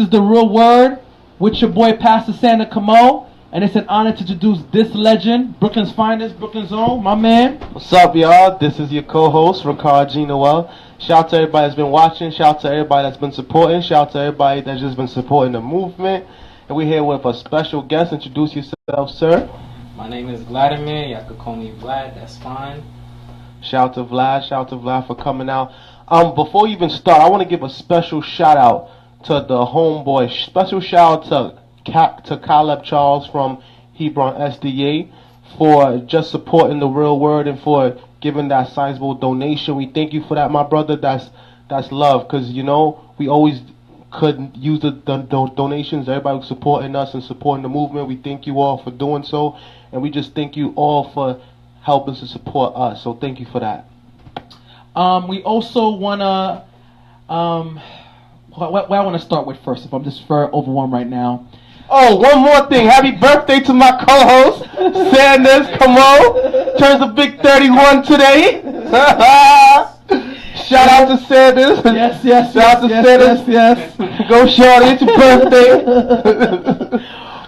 is the Real Word with your boy Pastor Santa Cameau, and it's an honor to introduce this legend, Brooklyn's finest, Brooklyn's own, my man. What's up, y'all? This is your co-host, Rickard, Jean-Noel. Shout out to everybody that's been watching. Shout out to everybody that's been supporting. Shout out to everybody that's just been supporting the movement. And we're here with a special guest. Introduce yourself, sir. My name is Vladimir. Y'all could call me Vlad. That's fine. Shout out to Vlad. Shout out to Vlad for coming out. Before you even start, I want to give a special shout out to the homeboy. Special shout out to Caleb Charles from Hebron SDA for just supporting the Real Word and for giving that sizable donation. We thank you for that, my brother. That's love, because you know we always could use the donations. Everybody was supporting us and supporting the movement. We thank you all for doing so, and we just thank you all for helping to support us. So thank you for that. We also wanna what I want to start with first, if I'm just very overwhelmed right now. Oh, one more thing. Happy birthday to my co-host, Sanders Cameau. Turns a big 31 today. Shout out to Sanders. Yes. Shout out to Sanders. Yes. Go, Shorty. It's your birthday.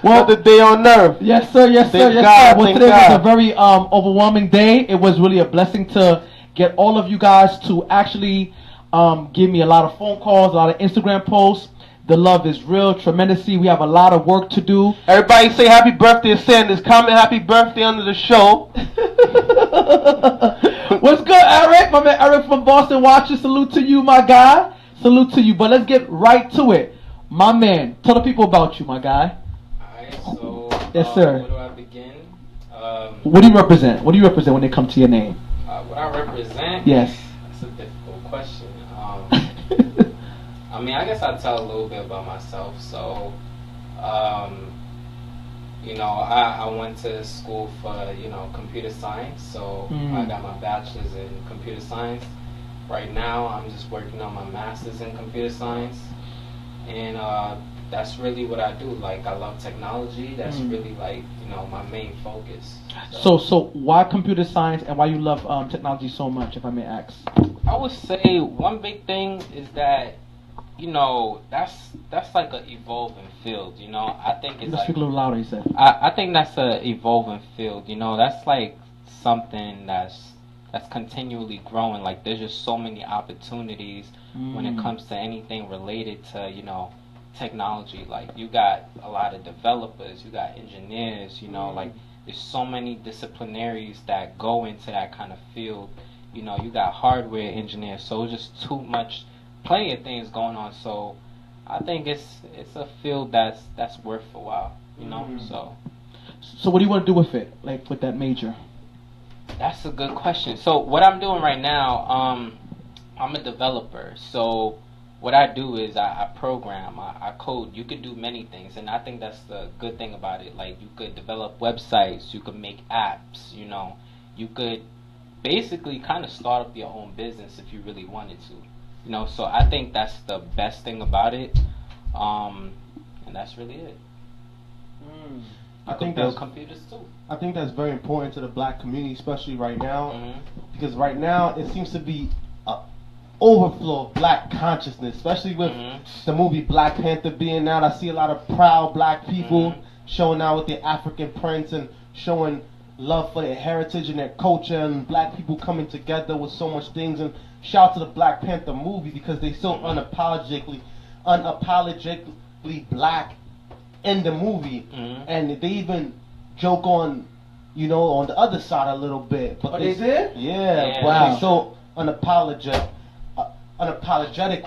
Well, the day on Earth. Yes, sir. Yes, Thank sir. God, Well, thank today God. was a very overwhelming day. It was really a blessing to get all of you guys to actually give me a lot of phone calls, a lot of Instagram posts. The love is real, tremendously. We have a lot of work to do. Everybody say happy birthday to Sanders. Comment happy birthday under the show. What's good, Eric? My man Eric from Boston watching. Salute to you, my guy. Salute to you. But let's get right to it. My man, tell the people about you, my guy. Alright, so Yes, sir. where do I begin? What do you represent? What do you represent when they come to your name? What I represent? Yes. That's a difficult question. I mean, I guess I'll tell a little bit about myself. So, you know, I went to school for, you know, computer science. So I got my bachelor's in computer science. Right now, I'm just working on my master's in computer science. And that's really what I do. Like, I love technology. That's really, like, you know, my main focus. So why computer science and why you love technology so much, if I may ask? I would say one big thing is that, you know, that's like an evolving field, you know. I think it's Let's speak a little louder, he said. I think that's an evolving field, you know. That's like something that's continually growing. Like, there's just so many opportunities when it comes to anything related to, you know, technology. Like, you got a lot of developers, you got engineers, you know, like there's so many disciplinaries that go into that kind of field. You know, you got hardware engineers, so it's just too much, plenty of things going on. So I think it's a field that's worth a while, you know. So what do you want to do with it, like with that major? That's a good question. So what I'm doing right now, I'm a developer. So what I do is I program, I code. You could do many things, and I think that's the good thing about it. Like, you could develop websites, you could make apps, you know, you could basically kind of start up your own business if you really wanted to, you know. So I think that's the best thing about it, and that's really it. I think build computers too. I think that's very important to the black community, especially right now, because right now it seems to be an overflow of black consciousness, especially with the movie Black-Panther being out. I see a lot of proud black people showing out with their African prints and showing love for their heritage and their culture, and black people coming together with so much things. And shout out to the Black Panther movie, because they so unapologetically black in the movie, and they even joke on, you know, on the other side a little bit. But they did? Yeah, wow. They're so unapologetic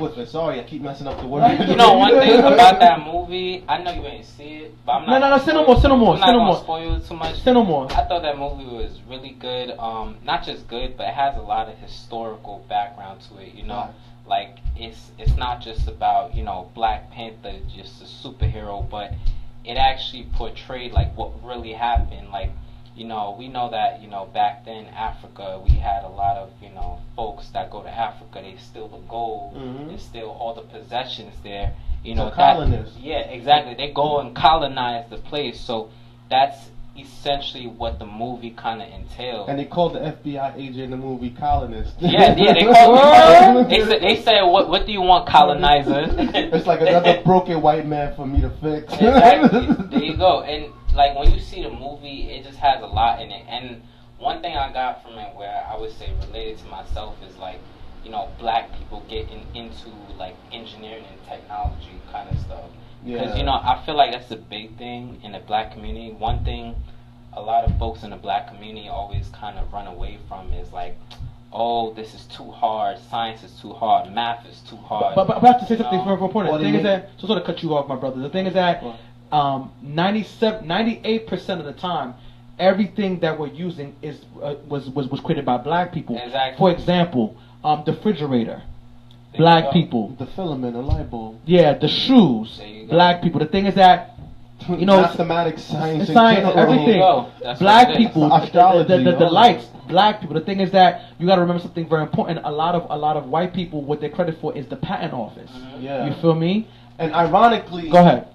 with it. Sorry, I keep messing up the word. You know, one thing about that movie, I know you ain't see it, but I'm not. No, say no more. I'm not gonna spoil it too much. Say no more. I thought that movie was really good. Not just good, but it has a lot of historical background to it. You know, like it's not just about, you know, Black Panther, just a superhero, but it actually portrayed like what really happened. Like, you know, we know that, you know, back then Africa, we had a lot of, you know, folks that go to Africa, they steal the gold, they steal all the possessions there. You know, colonists. Yeah, exactly. They go and colonize the place. So that's essentially what the movie kind of entailed. And they called the FBI agent in the movie colonist. Yeah, they called. They said, what do you want, colonizer? It's like another broken white man for me to fix. Exactly. There you go. And like when you see the movie, it just has a lot in it. And one thing I got from it, where I would say related to myself, is like, you know, black people getting into like engineering and technology kind of stuff. Because, you know, I feel like that's a big thing in the black community. One thing a lot of folks in the black community always kind of run away from is like, oh, this is too hard, science is too hard, math is too hard. But I have to say something very important. The thing is that, so sort of cut you off, my brother. The thing is that 98% of the time, everything that we're using is was created by black people. Exactly. For example, the refrigerator. Black people. The filament, a light bulb. Yeah, the shoes. Black people. The thing is that, you know, mathematics, science, everything. Black people, the lights. Black people. The thing is that you got to remember something very important. A lot of white people, what they're credited for is the patent office. Yeah. You feel me? And ironically, go ahead.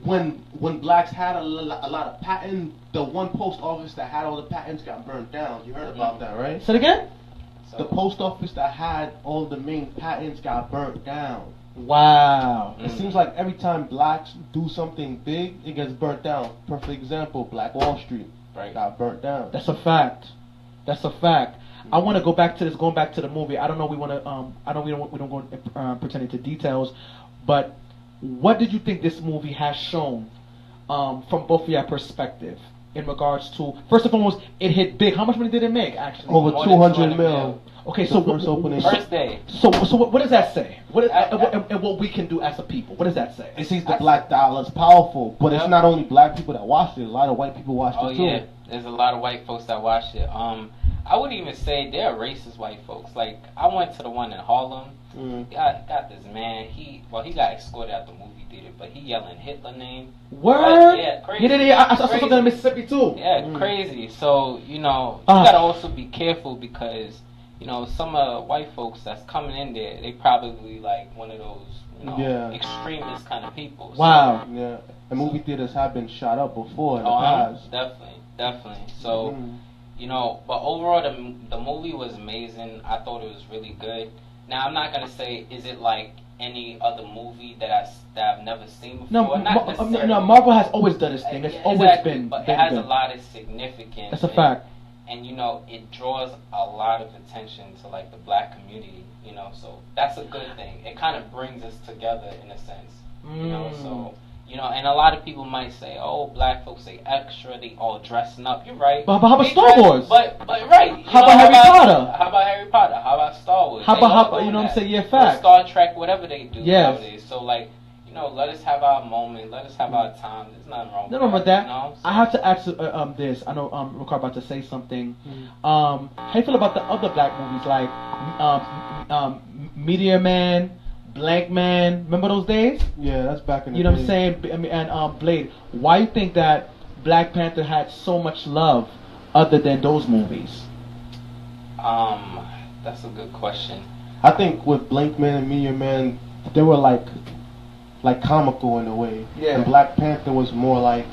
When blacks had a lot of patents, the one post office that had all the patents got burned down. You heard about that, right? Say it again. The post office that had all the main patents got burnt down. Wow. It seems like every time blacks do something big, it gets burnt down. Perfect example, Black Wall Street got burnt down. That's a fact. That's a fact. I want to go back to this. Going back to the movie. I don't know. We want to. I know we don't go pretending to details, but what did you think this movie has shown from both of your perspective in regards to? First and foremost, it hit big. How much money did it make? Actually, over 200 mil. Okay, so first opening. First day. So what does that say? And what we can do as a people? What does that say? It says the black dollar is powerful, but it's not only black people that watched it. A lot of white people watched it too. Oh yeah, there's a lot of white folks that watched it. I would even say they're racist white folks. Like I went to the one in Harlem. Got this man. He got escorted out the movie theater, but he yelling Hitler name. Word? Yeah, crazy. I saw something in Mississippi too. Yeah, crazy. So you know, you gotta also be careful because, you know, some white folks that's coming in there, they probably like one of those, you know, extremist kind of people. Wow. So, yeah. And movie theaters have been shot up before in the past. Definitely. So, you know, but overall the movie was amazing. I thought it was really good. Now I'm not gonna say is it like any other movie that I've never seen before. No, Marvel has always done this thing. It's always been. But it has a lot of significance. That's a fact. And you know, it draws a lot of attention to like the black community, you know, so that's a good thing. It kind of brings us together in a sense, you know, so, you know, and a lot of people might say, oh, black folks, they extra, they all dressing up. You're right. But how about Star Wars? But right. How about Harry Potter? How about Harry Potter? How about Star Wars? How about you know what I'm saying? Yeah, fact. Star Trek, whatever they do nowadays. So like, you know, let us have our moment. Let us have our time. There's nothing wrong with that. You know? So, I have to ask this. I know Rickard about to say something. How do you feel about the other black movies like Meteor Man, Blank Man? Remember those days? Yeah, that's back in the day. You know what I'm saying? I mean, and Blade. Why do you think that Black-Panther had so much love other than those movies? That's a good question. I think with Blank Man and Meteor Man, they were like comical in a way. Yeah. And Black Panther was more like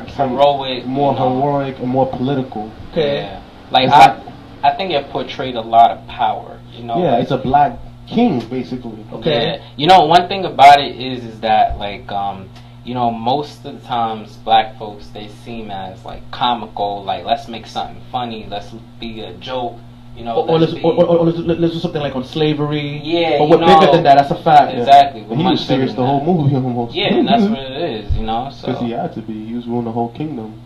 heroic, more heroic and more political. Okay. Yeah. Like I think it portrayed a lot of power. You know. Yeah, like, it's a black king basically. Okay. Yeah. You know, one thing about it is that like you know, most of the times black folks, they seem as like comical, like let's make something funny, let's be a joke. You know, or let's do something like on slavery. Yeah, but we're bigger than that. That's a fact. Exactly. He was serious the whole movie almost. Yeah, and that's what it is. You know, because he had to be. He was ruling the whole kingdom.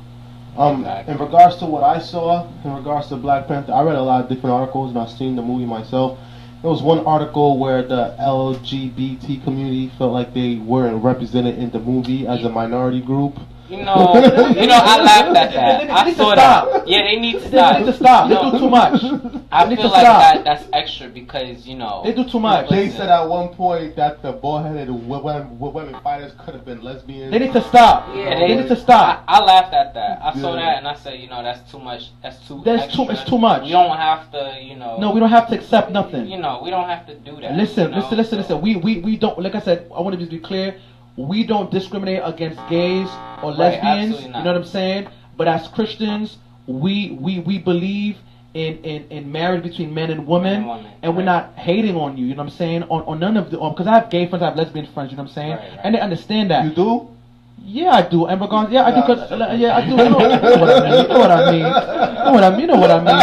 In regards to what I saw, in regards to Black Panther, I read a lot of different articles and I've seen the movie myself. There was one article where the LGBT community felt like they weren't represented in the movie as a minority group. You know, I laughed at that. I saw that. Yeah, they need to stop. They need to stop. They do too much. I feel like that's extra because, you know, they do too much. They said at one point that the bald-headed women fighters could have been lesbians. They need to stop. Yeah, they need to stop. I laughed at that. I saw that and I said, you know, that's too much. That's too extra. It's too much. We don't have to, you know. No, we don't have to accept nothing. You know, we don't have to do that. Listen, you know? listen. We don't. Like I said, I want to be clear. We don't discriminate against gays or lesbians. You know what I'm saying? But as Christians, we believe in marriage between men and women, and we're not hating on you. You know what I'm saying? On none of the because I have gay friends, I have lesbian friends. You know what I'm saying? Right. And they understand that. You do? Yeah, I do. And regardless, yeah, I do. Cause, yeah, I do. You know what I mean? You know what I mean?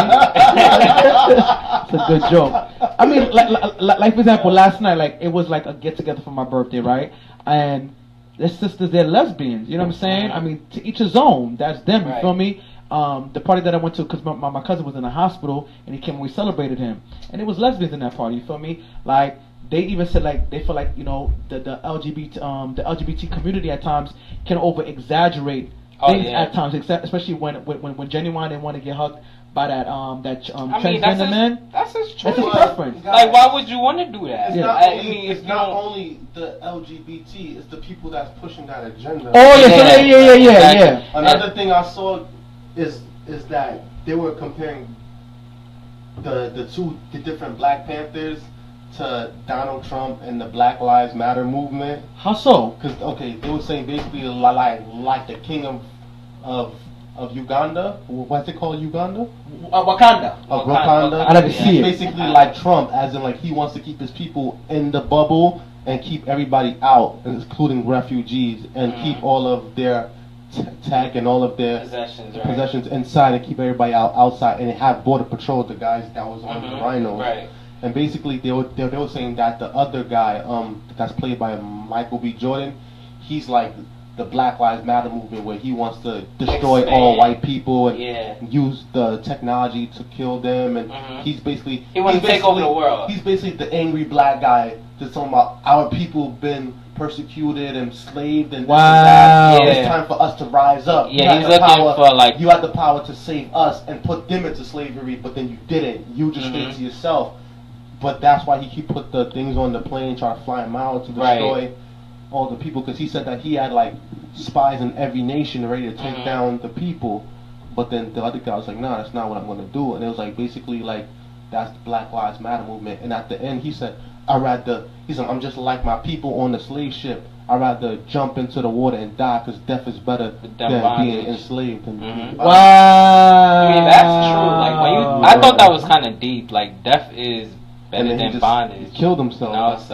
It's a good joke. I mean, like for example, last night, like it was like a get together for my birthday, right? And their sisters, they're lesbians. You know what I'm saying? I mean, to each his own. That's them. You feel me? The party that I went to, because my cousin was in the hospital, and he came and we celebrated him, and it was lesbians in that party. You feel me? Like they even said like they feel like the LGBT community at times can over exaggerate things at times, especially when Genuine didn't want to get hugged by that transgender man. That's his choice. That's his preference. Like, why would you want to do that? It's not only the LGBT, it's the people that's pushing that agenda. Oh yeah. Another thing I saw is that they were comparing the different Black Panthers to Donald Trump and the Black Lives Matter movement. How so? Because they were saying basically like the king of Uganda. What's it called? Uganda? Wakanda. Of Wakanda. I never see it. Basically like Trump, as in like he wants to keep his people in the bubble and keep everybody out, including refugees, and keep all of their tech and all of their possessions inside, and keep everybody outside, and have border patrol the guys that was on the rhinos. Right. And basically they were saying that the other guy that's played by Michael B. Jordan, he's like the Black Lives Matter movement, where he wants to destroy all white people and use the technology to kill them, and he wants to take over the world. He's basically the angry black guy that's talking about our people been persecuted and enslaved and this and that. It's time for us to rise up. Yeah, he's looking for like you had the power to save us and put them into slavery, but then you didn't. You just stayed to yourself. But that's why he put the things on the plane, try to fly them out to destroy all the people, because he said that he had like spies in every nation ready to take down the people. But then the other guy was like, nah, that's not what I'm going to do. And it was like basically like that's the Black Lives Matter movement. And at the end he said, I'm just like my people on the slave ship. I'd rather jump into the water and die, because death is better than being enslaved. Wow. I mean, that's true. Like I thought that was kind of deep. Like death is better than bondage. He killed himself.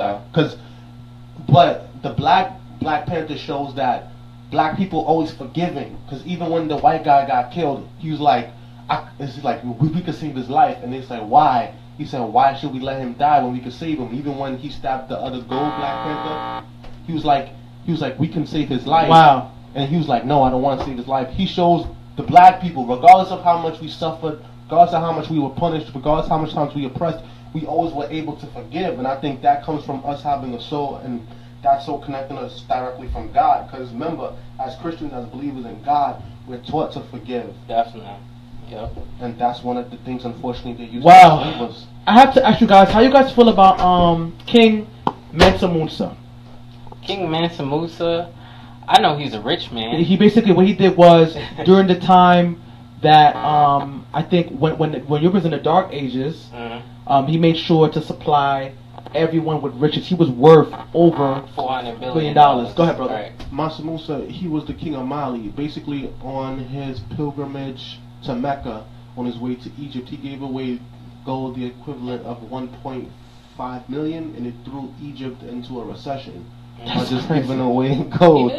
But the Black Panther shows that black people always forgiving, because even when the white guy got killed, he was like, we could save his life, and it's like, why? He said, why should we let him die when we could save him? Even when he stabbed the other gold Black Panther, he was like, we can save his life. Wow. And he was like, no, I don't want to save his life. He shows the black people, regardless of how much we suffered, regardless of how much we were punished, regardless of how much times we oppressed, we always were able to forgive. And I think that comes from us having a soul, and that's so connecting us directly from God. Because remember, as Christians, as believers in God, we're taught to forgive. Definitely. Yep. And that's one of the things, unfortunately, they use to enslave us. I have to ask you guys, how you guys feel about King Mansa Musa? King Mansa Musa, I know he's a rich man. He basically, what he did was, during the time that I think when Europe was in the Dark Ages, he made sure to supply everyone with riches. He was worth over $400 billion. Go ahead, brother. Right. Mansa Musa, he was the king of Mali. Basically, on his pilgrimage to Mecca, on his way to Egypt, he gave away gold the equivalent of 1.5 million, and it threw Egypt into a recession. By just giving away gold.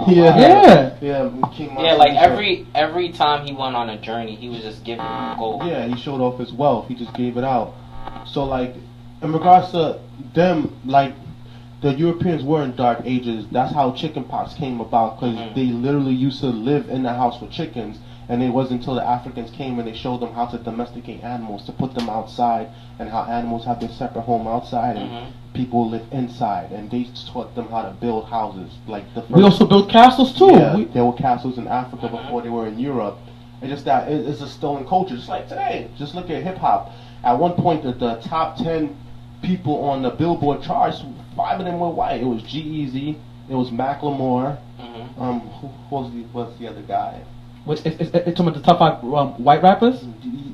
He did? Yeah. King yeah, like every time he went on a journey, he was just giving gold. Yeah, he showed off his wealth. He just gave it out. So, like, in regards to them, like, the Europeans were in dark ages. That's how chickenpox came about, because they literally used to live in the house with chickens. And it wasn't until the Africans came and they showed them how to domesticate animals, to put them outside, and how animals have their separate home outside, and people live inside. And they taught them how to build houses. Like the first, we also built castles too. Yeah, there were castles in Africa before they were in Europe. It's just that it's a stolen culture, just like today. Just look at hip hop. At one point, the top 10 people on the Billboard charts, 5 of them were white. It was G-Eazy, it was Macklemore. Who was the other guy? Which it's talking about the top 5 white rappers?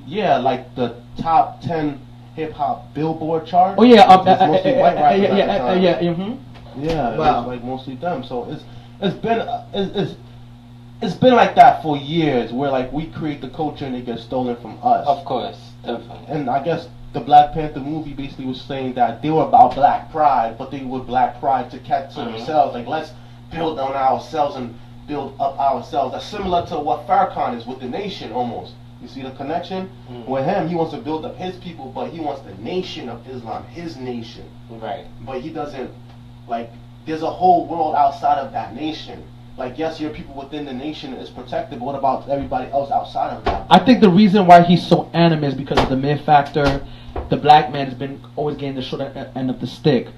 Yeah, like the top 10 hip hop Billboard chart. Oh yeah, mostly white rappers yeah. Yeah, wow. It's like mostly them. So it's it's been like that for years, where like we create the culture and it gets stolen from us. Of course, definitely. And I guess the Black Panther movie basically was saying that they were about black pride, but they were black pride to catch to themselves. Like, let's build on ourselves and build up ourselves. That's similar to what Farrakhan is with the nation, almost. You see the connection? With him, he wants to build up his people, but he wants the nation of Islam, his nation. Right. But he doesn't, like, there's a whole world outside of that nation. Like, yes, your people within the nation is protected, but what about everybody else outside of that? I think the reason why he's so animate is because of the myth factor. The black man has been always getting the short end of the stick.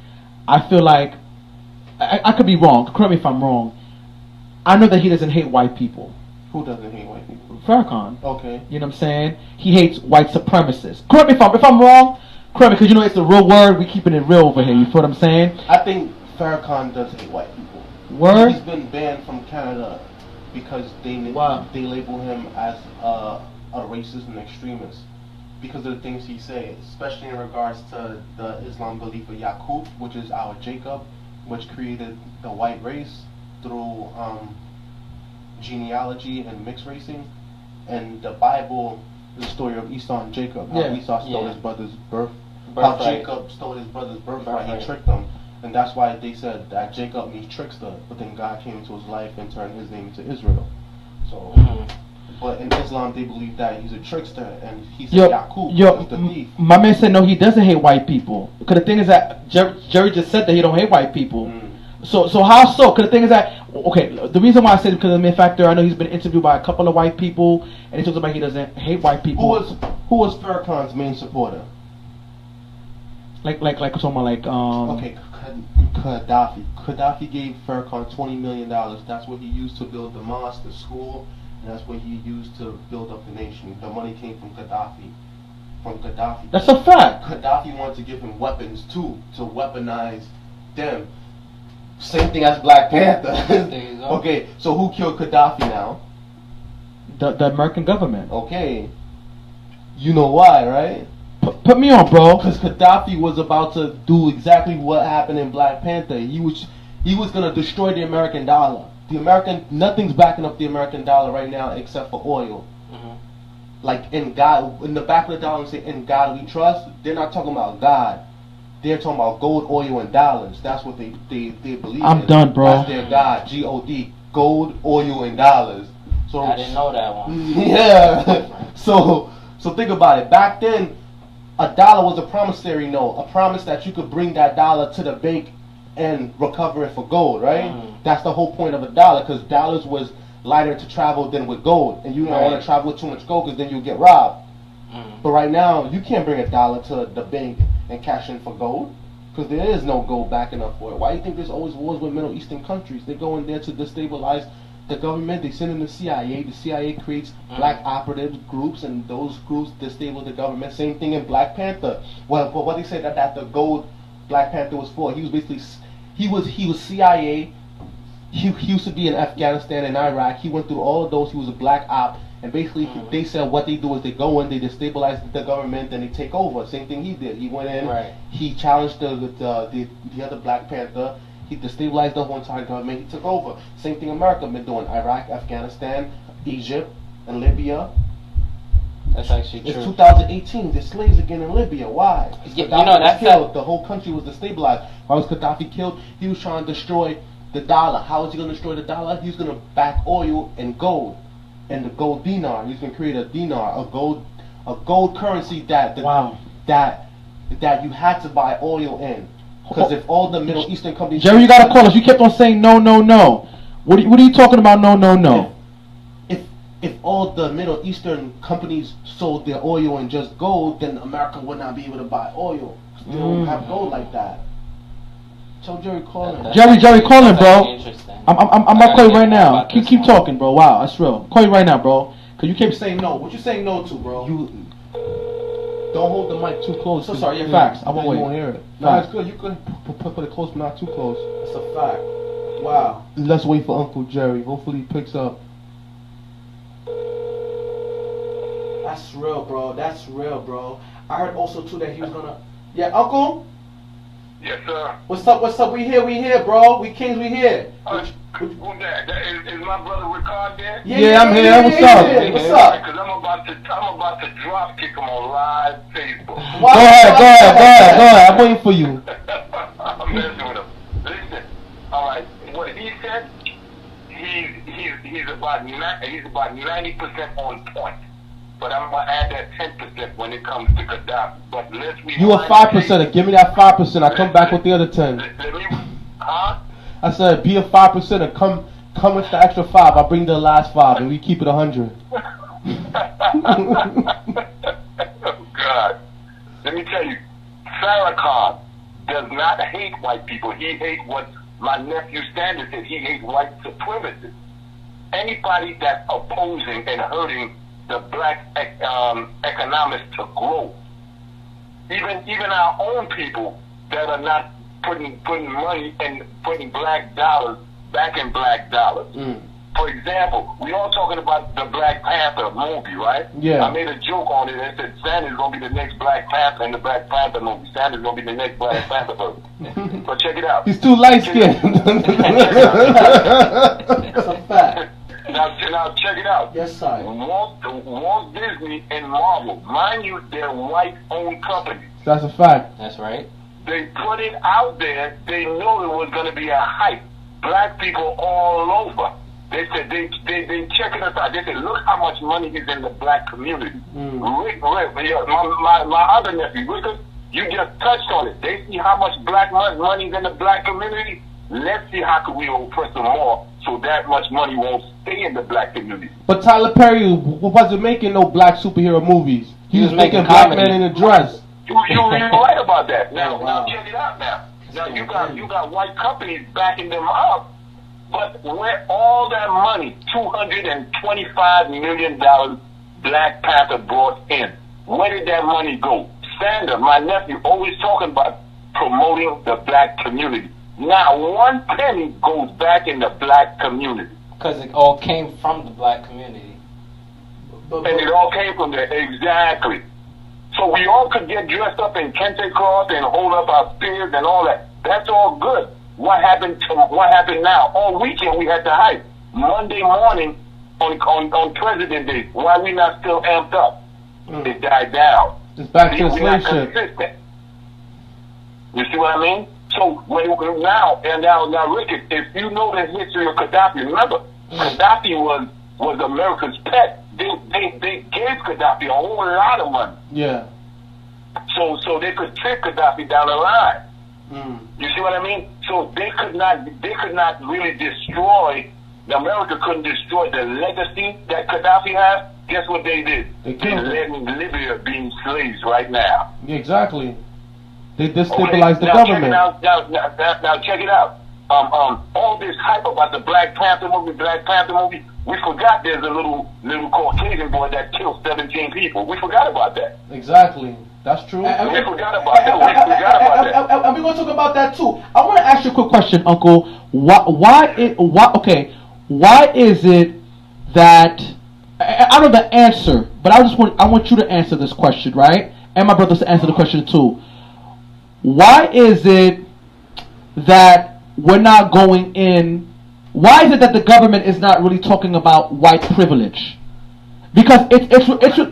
I feel like, I could be wrong, correct me if I'm wrong. I know that he doesn't hate white people. Who doesn't hate white people? Farrakhan. Okay. You know what I'm saying? He hates white supremacists. Correct me if I'm wrong. Correct me, because you know it's the real word. We keeping it real over here. You feel what I'm saying? I think Farrakhan does hate white people. Word? He's been banned from Canada because they label him as a racist and extremist because of the things he says, especially in regards to the Islam belief of Yaqub, which is our Jacob, which created the white race through genealogy and mixed racing. And the Bible is the story of Esau and Jacob, how Esau stole his brother's how Jacob stole his brother's birthright. He tricked them. And that's why they said that Jacob means trickster, but then God came into his life and turned his name into Israel. So, but in Islam they believe that he's a trickster, and he said Yaqub was the thief. My man said no, he doesn't hate white people. Because the thing is that Jerry just said that he don't hate white people. So how so? Because the thing is that, okay, the reason why I said it because of the myth factor, I know he's been interviewed by a couple of white people, and he talks about he doesn't hate white people. Who was Farrakhan's main supporter? Like talking about like okay, Gaddafi. Gaddafi gave Farrakhan $20 million. That's what he used to build the mosque, the school, and that's what he used to build up the nation. The money came from Gaddafi. That's a fact. Gaddafi wanted to give him weapons too, to weaponize them. Same thing as Black Panther. There you go. Okay, so who killed Gaddafi now? The American government. Okay. You know why, right? Put me on, bro. Because Gaddafi was about to do exactly what happened in Black Panther. He was gonna destroy the American dollar. Nothing's backing up the American dollar right now except for oil. Like in God, in the back of the dollar, say "In God We Trust." They're not talking about God. They're talking about gold, oil, and dollars. That's what they believe. I'm done, bro. That's their God. G-O-D. Gold, oil, and dollars. So I didn't know that one. Yeah. So think about it. Back then, a dollar was a promissory note, a promise that you could bring that dollar to the bank and recover it for gold, right? That's the whole point of a dollar, because dollars was lighter to travel than with gold, and you don't want to travel with too much gold because then you'll get robbed. But right now, you can't bring a dollar to the bank and cash in for gold because there is no gold backing up for it. Why do you think there's always wars with Middle Eastern countries? They go in there to destabilize the government. They send in the CIA. The CIA creates black operative groups, and those groups destabilize the government. Same thing in Black Panther. Well, what they said that the gold Black Panther was for, he was basically he was CIA. He used to be in Afghanistan and Iraq. He went through all of those. He was a black op. And basically, they said what they do is they go in, they destabilize the government, then they take over. Same thing he did. He went in, he challenged the other Black Panther. He destabilized the whole entire government. He took over. Same thing America been doing. Iraq, Afghanistan, Egypt, and Libya. That's actually true. It's 2018. There's slaves again in Libya. Why? You know, that's killed. The whole country was destabilized. Why was Gaddafi killed? He was trying to destroy the dollar. How is he going to destroy the dollar? He's going to back oil and gold. And the gold dinar, he's gonna create a dinar, a gold currency that you had to buy oil in. Because if all the Middle Eastern companies, Jerry, you gotta call us. You kept on saying no. What are you talking about? No. If all the Middle Eastern companies sold their oil in just gold, then America would not be able to buy oil. They don't have gold like that. Tell Jerry call him. Jerry, call him, bro. Interesting. I'm about to call you right now. Keep talking, bro. Wow, that's real. Call you right now, bro. Cause you kept saying no. What you saying no to, bro? You don't hold the mic too close. So sorry. Yeah, facts. I won't wait. You won't hear it. No, it's good. You could put it close, but not too close. That's a fact. Wow. Let's wait for Uncle Jerry. Hopefully he picks up. That's real, bro. I heard also too that he was gonna. Yeah, Uncle. Yes, sir. What's up? We here, bro. We kings, we here. Good Who's that? Is my brother Rickard there? Yeah, I'm here. What's up? What's up? Because I'm about to drop kick him on live Facebook. Go ahead. I'm waiting for you. I'm messing with him. Listen, all right. What he said, he's about 90% on point. But I'm gonna add that 10% when it comes to Gaddafi. But let's be. You a 5%er. Give me that 5%. I come back with the other 10. I said, be a 5%er. Come with the extra 5. I'll bring the last 5, and we keep it 100. Oh God! Let me tell you, Farrakhan does not hate white people. He hates what my nephew Sanders said. He hates white supremacists. Anybody that's opposing and hurting the black economics to grow. Even our own people that are not putting money and putting black dollars back in black dollars. For example, we all talking about the Black-Panther movie, right? Yeah. I made a joke on it and said Sanders gonna be the next Black Panther in the Black-Panther movie. Sanders gonna be the next Black Panther movie. So check it out. He's too light skinned. That's a fact. Now check it out. Yes, sir. Walt Disney and Marvel, mind you, they're white-owned companies. That's a fact. That's right. They put it out there. They knew it was going to be a hype. Black people all over. They said they checking us out. They said, look how much money is in the black community. Rick, my other nephew, Rickard, you just touched on it. They see how much black money is in the black community. Let's see how can we oppress them more so that much money won't stay in the black community. But Tyler Perry wasn't making no black superhero movies. He was making black comedy. men in a dress. You're right about that. Now check it out now. Now you got white companies backing them up, but where all that money, $225 million Black Panther brought in, where did that money go? Sander, my nephew, always talking about promoting the black community. Now, one penny goes back in the black community. Because it all came from the black community. And it all came from there, exactly. So we all could get dressed up in kente cloth and hold up our spears and all that. That's all good. What happened now? All weekend we had to hide. Monday morning on President Day, why we not still amped up? It died down. It's back to the We're not slave ship. consistent. You see what I mean? So now, Rickard, if you know the history of Gaddafi, remember, Gaddafi was America's pet. They gave Gaddafi a whole lot of money. Yeah. So they could trick Gaddafi down the line. You see what I mean? So they could not really destroy. America couldn't destroy the legacy that Gaddafi had. Guess what they did? They're letting Libya being slaves right now. Exactly. They destabilized the government. Now check it out. All this hype about the Black Panther movie, we forgot there's a little Caucasian boy that killed 17 people. We forgot about that. Exactly. That's true. We forgot about that. And we're going to talk about that too. I want to ask you a quick question, Uncle. Why is it that, I know the answer, but I want you to answer this question, right? And my brothers to answer the question too. Why is it that we're not going in? Why is it that the government is not really talking about white privilege? Because it's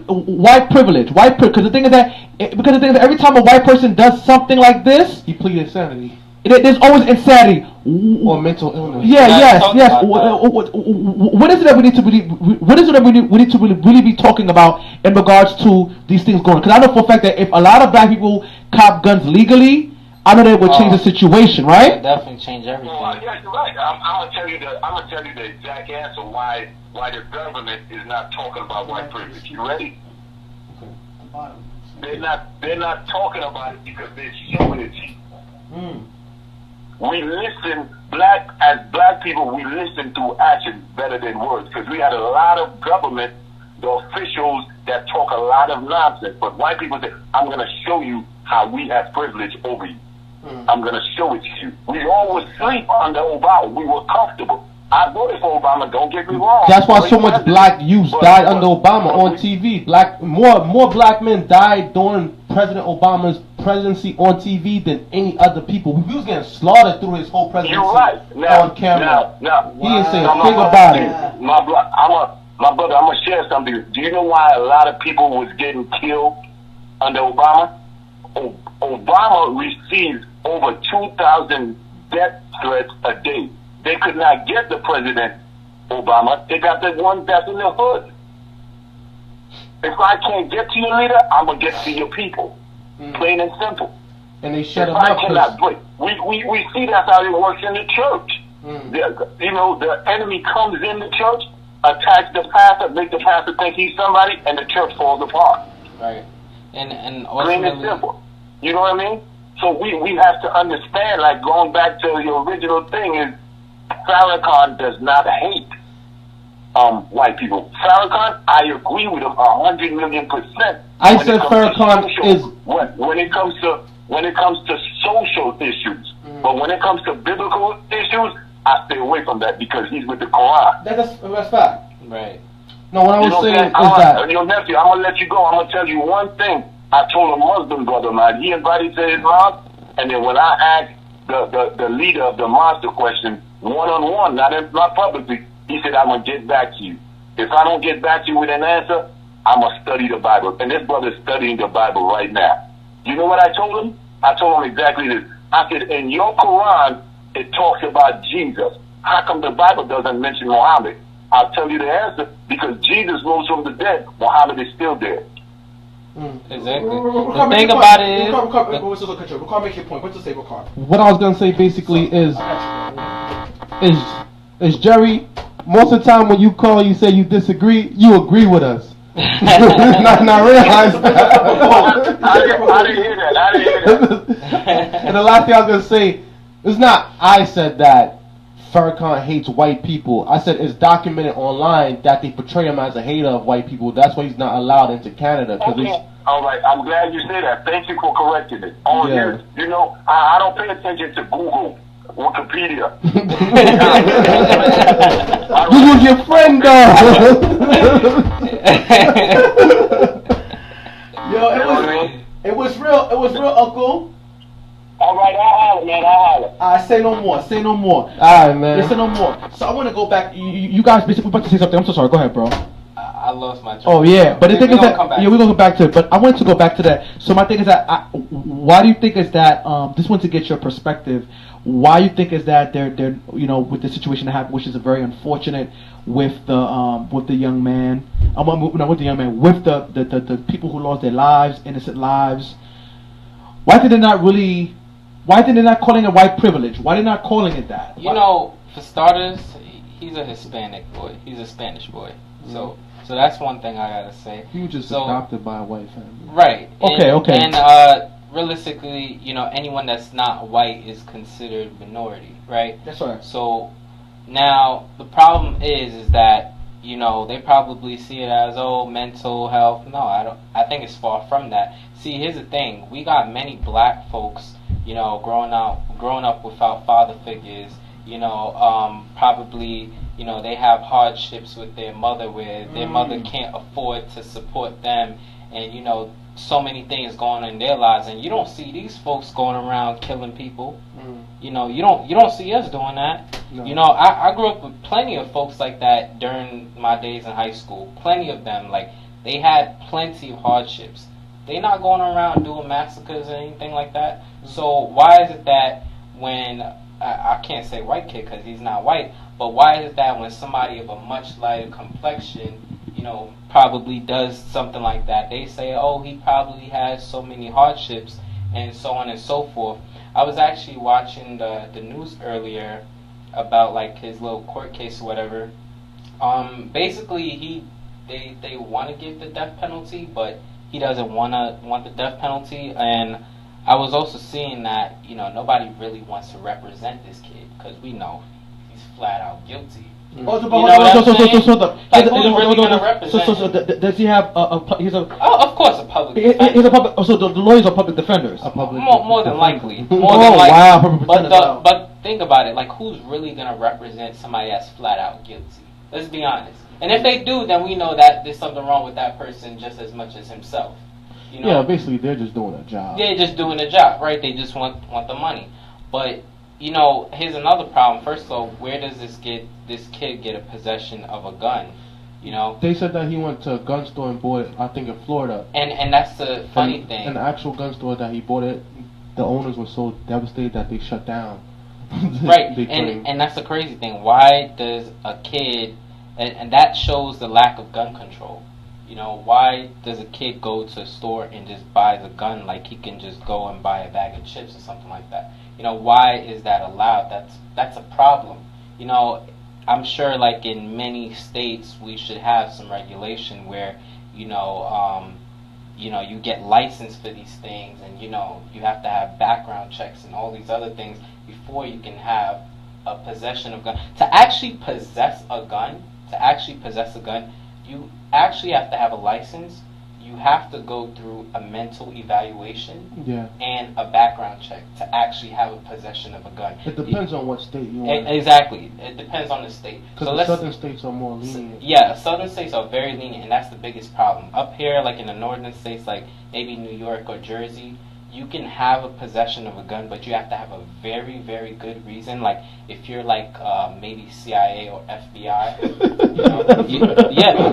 white privilege, because the thing is that every time a white person does something like this, He pleaded insanity. There's always insanity Or mental illness. Yes. What is it that we need to really? What is it that we need to really be talking about in regards to these things going? Because I know for a fact that if a lot of black people cop guns legally, I know that would change the situation, right? It definitely change everything. Yeah, you're right. I'm gonna tell you the exact answer why the government is not talking about white privilege. You ready? They're not talking about it because they're showing it to you. We listen, as black people, we listen to actions better than words, because we had a lot of government, the officials that talk a lot of nonsense. But white people say, I'm going to show you how we have privilege over you. I'm going to show it to you. We all would sleep under Obama. We were comfortable. I voted for Obama, don't get me wrong. That's why so much black youth died under Obama on TV. More black men died during President Obama's presidency on TV than any other people. We was getting slaughtered through his whole presidency You're right. on camera. Now, he didn't say a now, thing about it. My brother, I'm gonna share something. Do you know why a lot of people was getting killed under Obama? Obama received over 2,000 death threats a day. They could not get the president, Obama. They got the one that's in the hood. If I can't get to your leader, I'm gonna get to your people. Plain and simple. And they shut if him I up. cannot break, we see that's how it works in the church. The enemy comes in the church, attacks the pastor, make the pastor think he's somebody, and the church falls apart. Right. And Plain and simple. You know what I mean? So we have to understand, like going back to the original thing, is Farrakhan does not hate white people. Farrakhan, I agree with him 100,000,000%. I said Farrakhan is when it comes to social issues, but when it comes to biblical issues, I stay away from that because he's with the Quran. That's fact. Right. No, what I was saying is that your nephew, I'm gonna let you go. I'm gonna tell you one thing. I told a Muslim brother of mine. He invited to his mosque, and then when I asked the leader of the mosque the question one-on-one, not publicly, he said, "I'm gonna get back to you. If I don't get back to you with an answer, I'm gonna study the Bible." And this brother is studying the Bible right now. You know what I told him? I told him exactly this. I said, "In your Quran, it talks about Jesus. How come the Bible doesn't mention Muhammad?" I'll tell you the answer. Because Jesus rose from the dead, Muhammad is still dead. Exactly. The thing about it is... Rickard, make your point. What's to say, Rickard? What I was gonna say basically is Jerry, most of the time when you call, you say you disagree, you agree with us. not realize that. I didn't hear that. And the last thing I was gonna say, it's not I said that Farrakhan hates white people. I said it's documented online that they portray him as a hater of white people. That's why he's not allowed into Canada. Okay. All right, I'm glad you said that. Thank you for correcting it. Yeah. You know, I don't pay attention to Google, Wikipedia. Google's your friend, though. Yo, it was real. It was real, Uncle. All right, I'll holler, man. I'll holler. Say no more. Say no more. All right, man. Say no more. So I want to go back. You guys basically about to say something. I'm so sorry. Go ahead, bro. I lost my train. Oh yeah, but the thing is that we're gonna go back to it. But I wanted to go back to that. So my thing is that why do you think is that just want to get your perspective. Why you think is that they're with the situation that happened, which is very unfortunate with the young man. With the people who lost their lives, innocent lives. Why did they not calling it white privilege? Why are they not calling it that? For starters, he's a Hispanic boy. He's a Spanish boy. So that's one thing I gotta say. He was just adopted by a white family. Right. Okay. And realistically, anyone that's not white is considered minority, right? That's right. So now the problem is that they probably see it as mental health. No, I don't. I think it's far from that. See, here's the thing: we got many black folks, growing up without father figures. Probably they have hardships with their mother, where their mother can't afford to support them, and so many things going on in their lives, and you don't see these folks going around killing people. You don't see us doing that. No. I grew up with plenty of folks like that during my days in high school. Plenty of them, like they had plenty of hardships. They not going around doing massacres or anything like that. So why is it that when I can't say white kid because he's not white, but why is it that when somebody of a much lighter complexion, probably does something like that, they say, oh, he probably has so many hardships and so on and so forth. I was actually watching the news earlier about like his little court case or whatever. Basically, they want to give the death penalty, but he doesn't want the death penalty. And I was also seeing that nobody really wants to represent this kid because we know he's flat out guilty. Does he have he's a? Oh, of course, a public defender. He's a public. So the lawyers are public defenders. More than likely. Wow. But think about it. Like, who's really gonna represent somebody that's flat out guilty? Let's be honest. And if they do, then we know that there's something wrong with that person just as much as himself. You know? Yeah, basically they're just doing a job. They're just doing a job, right? They just want the money. But you know, here's another problem. First of all, where does this kid get a possession of a gun? You know, they said that he went to a gun store and bought it, I think in Florida. And that's the funny thing. An actual gun store that he bought it, the owners were so devastated that they shut down. Right, and that's the crazy thing. Why does a kid, and that shows the lack of gun control. You know, why does a kid go to a store and just buys a gun like he can just go and buy a bag of chips or something like that? You know, why is that allowed? That's a problem. You know, I'm sure like in many states we should have some regulation where, you know, you get licensed for these things, and you know, you have to have background checks and all these other things before you can have a possession of gun. To actually possess a gun, you actually have to have a license. You have to go through a mental evaluation and a background check to actually have a possession of a gun. It depends on what state you are. Exactly. It depends on the state. Because southern states are more lenient. Yeah, southern states are very lenient, and that's the biggest problem. Up here, like in the northern states, like maybe New York or Jersey, you can have a possession of a gun, but you have to have a very, very good reason. Like if you're like maybe CIA or FBI,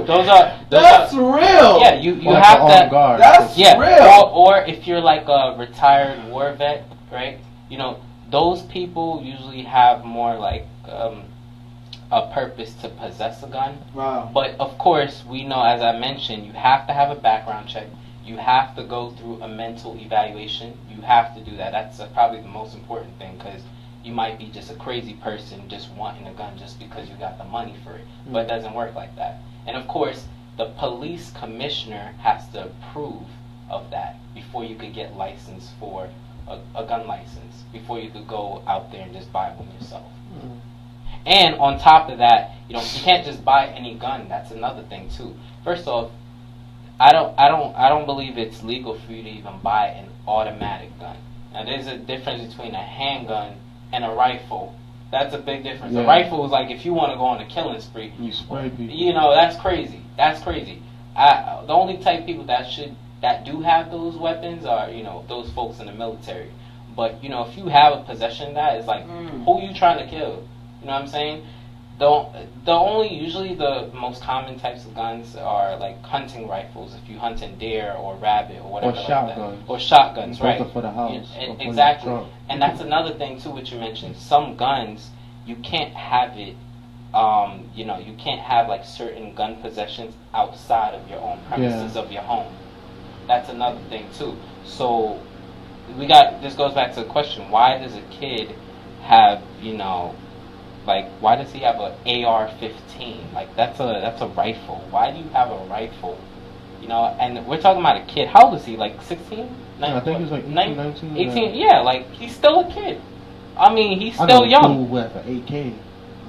those are real. Yeah, you like have to. Guard. That's real. Or if you're like a retired war vet, right? You know, those people usually have more like a purpose to possess a gun. Wow. But of course, we know, as I mentioned, you have to have a background check. You have to go through a mental evaluation. You have to do that. That's probably the most important thing, because you might be just a crazy person just wanting a gun just because you got the money for it. But it doesn't work like that. And of course, the police commissioner has to approve of that before you could get licensed for a gun license, before you could go out there and just buy one yourself. And on top of that, you can't just buy any gun. That's another thing too. First off, I don't believe it's legal for you to even buy an automatic gun. Now there's a difference between a handgun and a rifle. That's a big difference. Yeah. A rifle is like if you want to go on a killing spree. You spray people. You know, that's crazy. That's crazy. The only type of people that do have those weapons are, you know, those folks in the military. But you know, if you have a possession of that, it's like who you trying to kill? You know what I'm saying? Usually the most common types of guns are like hunting rifles, if you hunting deer or rabbit or whatever. Or shotguns. Or shotguns, right? For the house. Exactly. And that's another thing too, what you mentioned. Some guns, you can't have it, you can't have like certain gun possessions outside of your own premises of your home. That's another thing too. So this goes back to the question, why does a kid have, you know, like, why does he have an AR-15? Like, that's a rifle. Why do you have a rifle? You know, and we're talking about a kid. How old is he? Like 16? I think he's like 18, 19. 18, yeah, like, he's still a kid. I mean, he's still young. With an AK.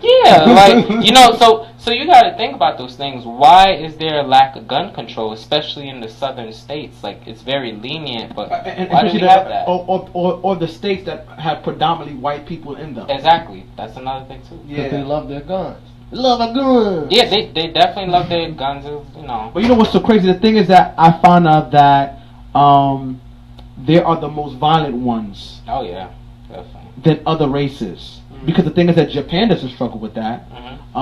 Yeah, like, you know, so you got to think about those things. Why is there a lack of gun control, especially in the southern states? Like, it's very lenient, but why do we have that? Or the states that have predominantly white people in them. Exactly. That's another thing, too. Yeah. They love their guns. They love their guns. Yeah, they definitely love their guns, you know. But you know what's so crazy? The thing is that I found out that they are the most violent ones. Oh, yeah. Definitely. Than other races. Because the thing is that Japan doesn't struggle with that. A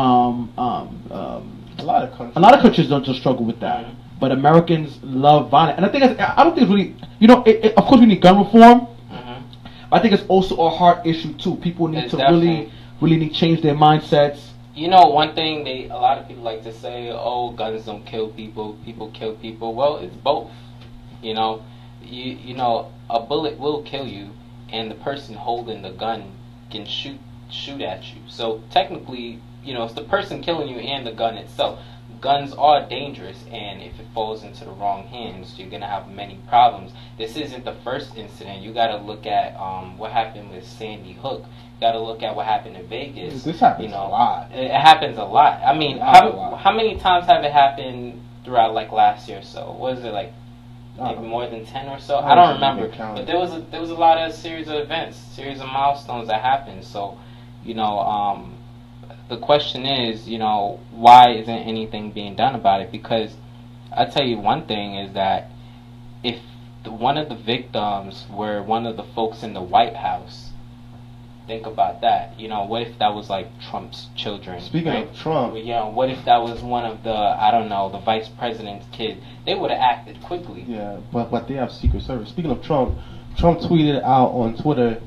lot of countries don't just struggle with that. But Americans love violence. And the thing is, I don't think it's really, you know, of course we need gun reform. I think it's also a heart issue too. People need to really need to change their mindsets. You know, one thing a lot of people like to say, oh, guns don't kill people, people kill people. Well, it's both. You know, you know, a bullet will kill you, and the person holding the gun can shoot at you. So technically, you know, it's the person killing you and the gun itself. Guns are dangerous, and if it falls into the wrong hands, you're gonna have many problems. This isn't the first incident. You got to look at what happened with Sandy Hook. You got to look at what happened in Vegas. This happens a lot. It happens a lot. I mean, how many times have it happened throughout like last year or so? What is it, like maybe more than 10 or so? I don't remember. But there was a lot of series of events, series of milestones that happened. So, you know, the question is, you know, why isn't anything being done about it? Because I tell you one thing is that if one of the victims were one of the folks in the White House, think about that. You know, what if that was like Trump's children? Speaking right? of Trump, You know, what if that was one of the, I don't know, the vice president's kid? They would have acted quickly. yeah, but they have Secret Service. Speaking of Trump, Trump tweeted out on Twitter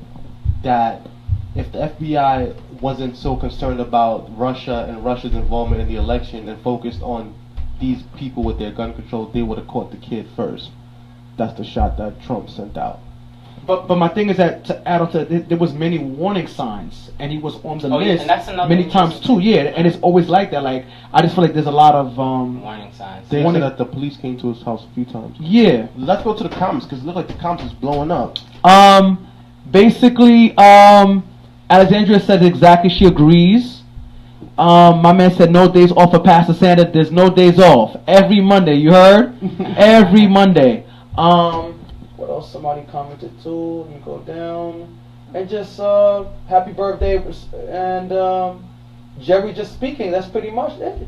that if the FBI wasn't so concerned about Russia and Russia's involvement in the election and focused on these people with their gun control, they would have caught the kid first. That's the shot that Trump sent out. But my thing is that to add on to it, there was many warning signs, and he was on the Oh, yeah, list and that's another many times too. Yeah, and it's always like that. Like I just feel like there's a lot of Warning signs. They Warning- said that the police came to his house a few times. yeah. Let's go to the comments because it looks like the comments is blowing up. Basically, Alexandria says exactly. She agrees. My man said no days off for Pastor Santa. There's no days off. Every Monday, you heard? Every Monday. What else? Somebody commented too. Let me go down. And just happy birthday and Jerry just speaking. That's pretty much it.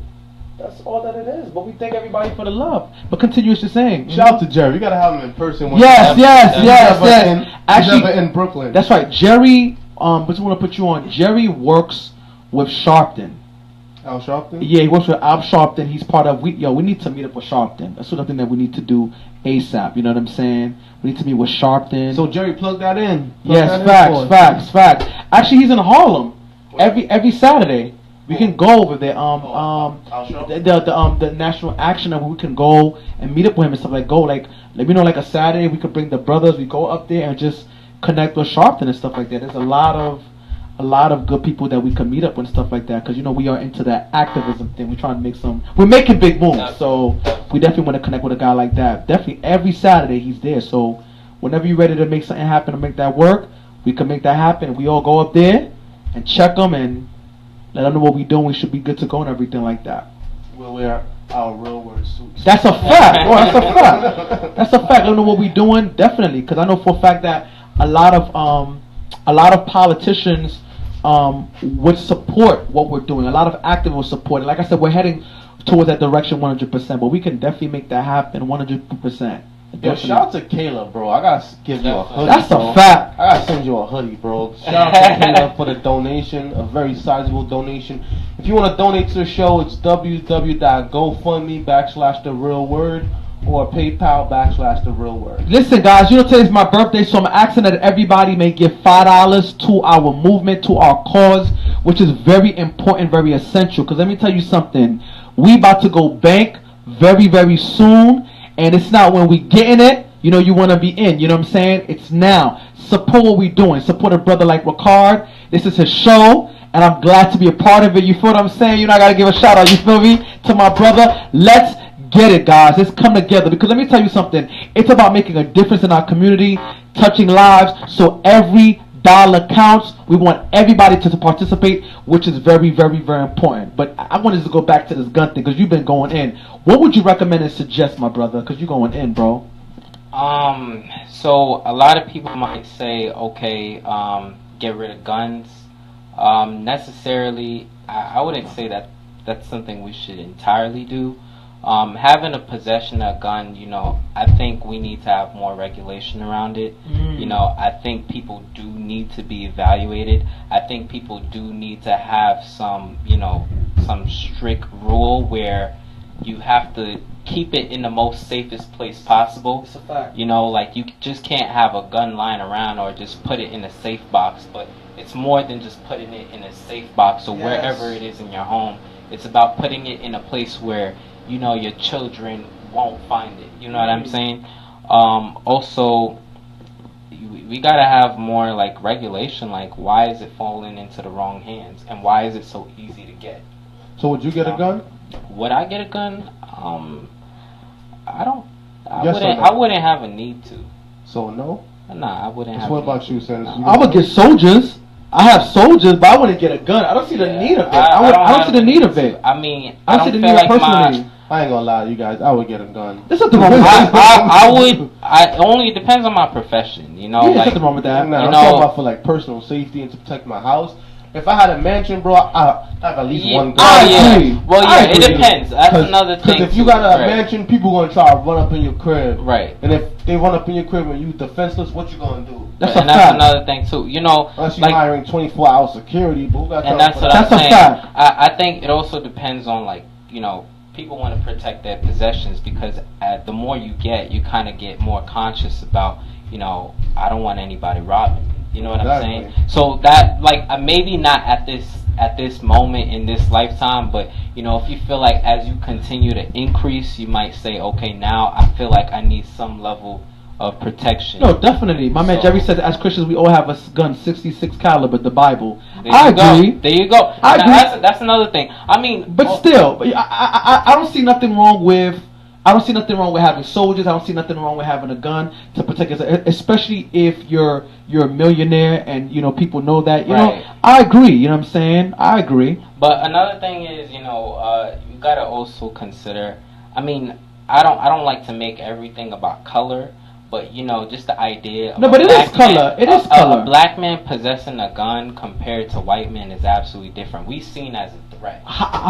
That's all that it is. But we thank everybody for the love. But continue what you're saying. Shout out to Jerry. We gotta have him in person. Yes. Actually, Actually, in Brooklyn. that's right. Jerry. But we want to put you on. Jerry works with Sharpton. Al Sharpton. Yeah, he works with Al Sharpton. He's part of we need to meet up with Sharpton. That's something that we need to do ASAP. You know what I'm saying? We need to meet with Sharpton. So Jerry, plug that in. Plug yes, that in for us. facts. Actually, he's in Harlem every Saturday. We can go over there. The National Action, and we can go and meet up with him and stuff like go like let me know like a Saturday. We could bring the brothers. We go up there and just connect with Sharpton and stuff like that. There's a lot of good people that we can meet up with and stuff like that because we are into that activism thing. We're trying to make we're making big moves, so we definitely want to connect with a guy like that. Definitely every Saturday he's there. So whenever you're ready to make something happen and make that work, we can make that happen. We all go up there and check them and let them know what we're doing. We should be good to go and everything like that. We'll wear our real word suits. That's a fact. Oh, that's a fact. That's a fact. Let them know what we're doing, definitely, because I know for a fact that a lot of politicians would support what we're doing. A lot of activists would support it. Like I said, we're heading towards that direction 100%, but we can definitely make that happen 100%. Yo, shout out to Caleb, bro. I gotta give you a hoodie. That's bro. a fact. I gotta send you a hoodie, bro. Shout out to Caleb for the donation, a very sizable donation. If you want to donate to the show, it's www.gofundme/therealword or PayPal/therealword. Listen, guys, today's my birthday, so I'm asking that everybody may give $5 to our movement, to our cause, which is very important, very essential. Because let me tell you something. We about to go bank very, very soon. And it's not when we get in it, you want to be in. You know what I'm saying? It's now. Support what we're doing. Support a brother like Rickard. This is his show, and I'm glad to be a part of it. You feel what I'm saying? I got to give a shout out, you feel me, to my brother. Let's get it, guys. Let's come together. Because let me tell you something. It's about making a difference in our community, touching lives, so every dollar counts. We want everybody to participate, which is very, very, very important. But I wanted to go back to this gun thing because you've been going in. What would you recommend and suggest, my brother? Because you're going in, bro. So a lot of people might say, okay, get rid of guns. Necessarily, I wouldn't say that that's something we should entirely do. Having a possession of a gun, I think we need to have more regulation around it. I think people do need to be evaluated. I think people do need to have some strict rule where you have to keep it in the most safest place possible. It's a fact. Like you just can't have a gun lying around or just put it in a safe box. But it's more than just putting it in a safe box or wherever it is in your home. It's about putting it in a place where your children won't find it. You know what I'm saying? Also, we gotta have more like regulation. Like, why is it falling into the wrong hands, and why is it so easy to get? So, would you get a gun? Would I get a gun? I don't. Yes or no? I wouldn't have a need to. So no. Nah, I wouldn't have. What about you, Sen? I would get soldiers. I have soldiers, but I wouldn't get a gun. I don't see the need of it. I don't see the need of it. I mean, I don't see the need of it personally. I ain't gonna lie to you guys. I would get a gun. There's nothing wrong with I that. would. Only it depends on my profession. Yeah, there's nothing wrong with that. Nah, I'm talking about for like personal safety and to protect my house. If I had a mansion, bro, I have at least one gun. Well, yeah, it depends. That's another thing. Because if you got a mansion, people gonna try to run up in your crib. Right. And if they run up in your crib and you defenseless, what you gonna do? That's and a that's fact. another thing too. You know, Unless you're like, hiring 24-hour security, but who got time and that's for what that? I'm That's a saying. fact. I think it also depends on, like, you know, people want to protect their possessions because the more you get, you kind of get more conscious about, you know, I don't want anybody robbing me. You know what Exactly. I'm saying? So that, like, maybe not at this moment in this lifetime, but, you know, if you feel like as you continue to increase, you might say, okay, now I feel like I need some level of protection. No, definitely. My man So- Jerry said, as Christians, we all have a gun, 66 caliber, the Bible. There I you go. agree. There you go. I Now, agree. That's another thing. I mean, But still, I don't see nothing wrong with. I don't see nothing wrong with having soldiers. I don't see nothing wrong with having a gun to protect yourself, especially if you're a millionaire and you know people know that. You Right. know, I agree. You know what I'm saying? I agree. But another thing is, you know, you gotta also consider. I mean, I don't like to make everything about color, but you know, just the idea. Of No, a but it is black color. man- It is a color. black man possessing a gun compared to white men is absolutely different. We seen as a threat.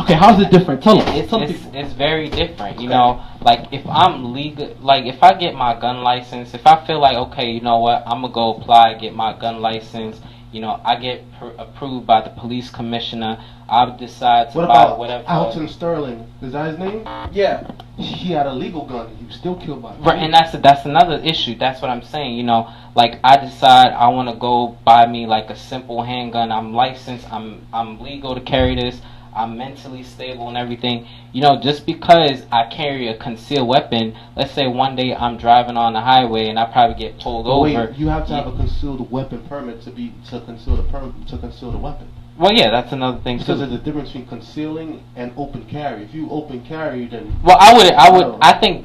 Okay, how's it different? Tell us. Tell people. It's very different, you know. Like if I'm legal, like if I get my gun license, if I feel like okay, you know what, I'm gonna go apply, get my gun license. You know, I get approved by the police commissioner. I'll decide to What buy about whatever. Alton Sterling? Is that his name? Yeah. He had a legal gun. He was still killed by. Right, and that's another issue. That's what I'm saying. You know, like I decide I want to go buy me like a simple handgun. I'm licensed. I'm legal to carry this. I'm mentally stable and everything. You know, just because I carry a concealed weapon, let's say one day I'm driving on the highway and I probably get pulled But over. wait, you have to have a concealed weapon permit to conceal the weapon. Well, yeah, that's another thing Because too. there's a difference between concealing and open carry. If you open carry, then Well, I would. No. I think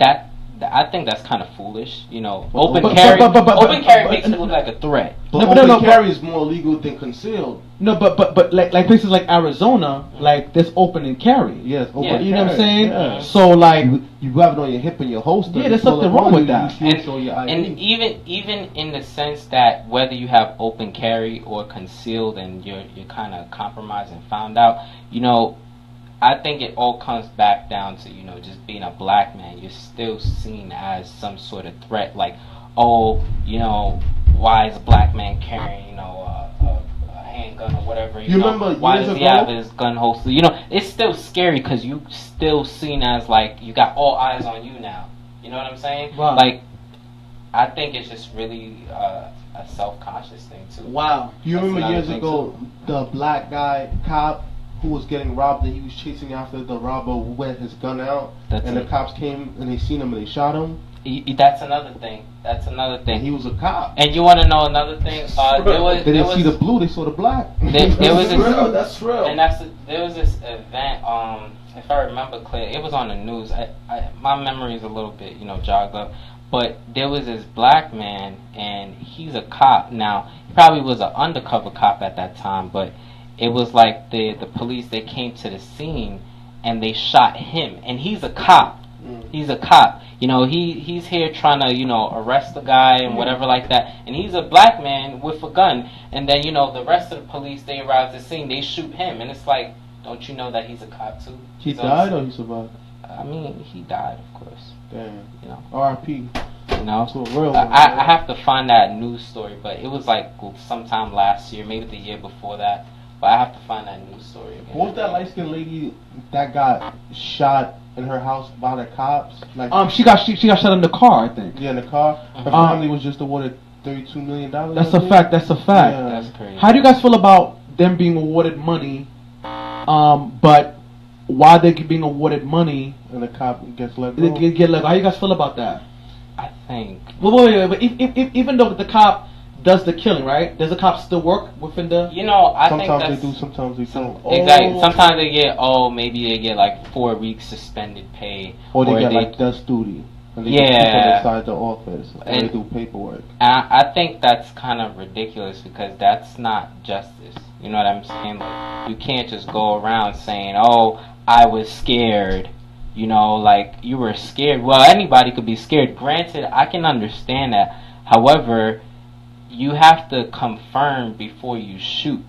that's kind of foolish. You know, But- open but- carry. but- Open carry but- makes it look like a threat. but No, open no, carry is more legal than concealed. No, but like places like Arizona, like there's open and carry. Yes, open Yeah. You know what I'm saying? Yeah. So like, You have it on your hip and your holster. Yeah, there's You pull something it wrong on with you, that. You should show your ID. And even in the sense that whether you have open carry or concealed and you're kind of compromised and found out, you know, I think it all comes back down to, you know, just being a black man. You're still seen as some sort of threat, like, oh, you know, why is a black man carrying, you know, a handgun or whatever? You know, remember why years does he ago- have his gun holster? You know, it's still scary because you still seen as like you got all eyes on you now. You know what I'm saying? Wow. Like, I think it's just really a self-conscious thing too. wow. You That's remember another years thing, ago, the black guy cop who was getting robbed and he was chasing after the robber who had his gun out, That's and it. the cops came and they seen him and they shot him. That's another thing. That's another And he thing. was a cop. And you want to know another thing? They didn't see the blue, they saw the black. There was this, That's real. and there was this event. If I remember clear, it was on the news. My memory is a little bit, you know, jogged up. But there was this black man, and he's a cop now. He probably was an undercover cop at that time, but it was like the police. They came to the scene, and they shot him. And he's a cop. He's a cop. You know, he's here trying to, you know, arrest the guy and whatever like that. And he's a black man with a gun. And then, you know, the rest of the police, they arrive at the scene, they shoot him. And it's like, don't you know that he's a cop too? He He's died also- or he survived? I mean, he died, of course. Damn. You know, R.I.P. you know. To a real one. I have to find that news story, but it was like sometime last year, maybe the year before that. But I have to find that news story again. What was that light skinned lady that got shot in her house by the cops? Like, She got shot in the car, I think. yeah, in the car. Her Uh-huh. family was just awarded $32 million. That's a fact. That's a fact. Yeah. That's crazy. How do you guys feel about them being awarded money? But why they being awarded money? And the cop gets let They go. get like, how you guys feel about that? I think. Wait. But if, even though the cop does the killing, right? Does the cop still work within the? You know, I think Sometimes that's they do, sometimes they don't. exactly. Oh. Sometimes they get maybe they get like 4 weeks suspended pay, Or they get like desk duty. And they Yeah. get people inside the office. Or And- they do paperwork. I think that's kind of ridiculous because that's not justice. You know what I'm saying? Like, you can't just go around saying, "Oh, I was scared." You know, like you were scared. Well, anybody could be scared. Granted, I can understand that. However, you have to confirm before you shoot.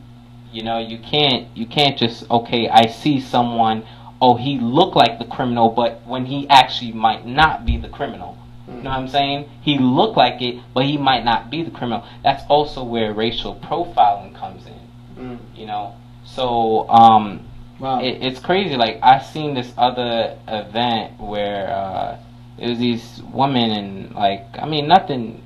You know, you can't just, okay, I see someone, oh, he looked like the criminal, but when he actually might not be the criminal. You know what I'm saying? He looked like it, but he might not be the criminal. That's also where racial profiling comes in. You know? So, Wow. it's crazy. Like, I seen this other event where it was these women and, like, I mean, nothing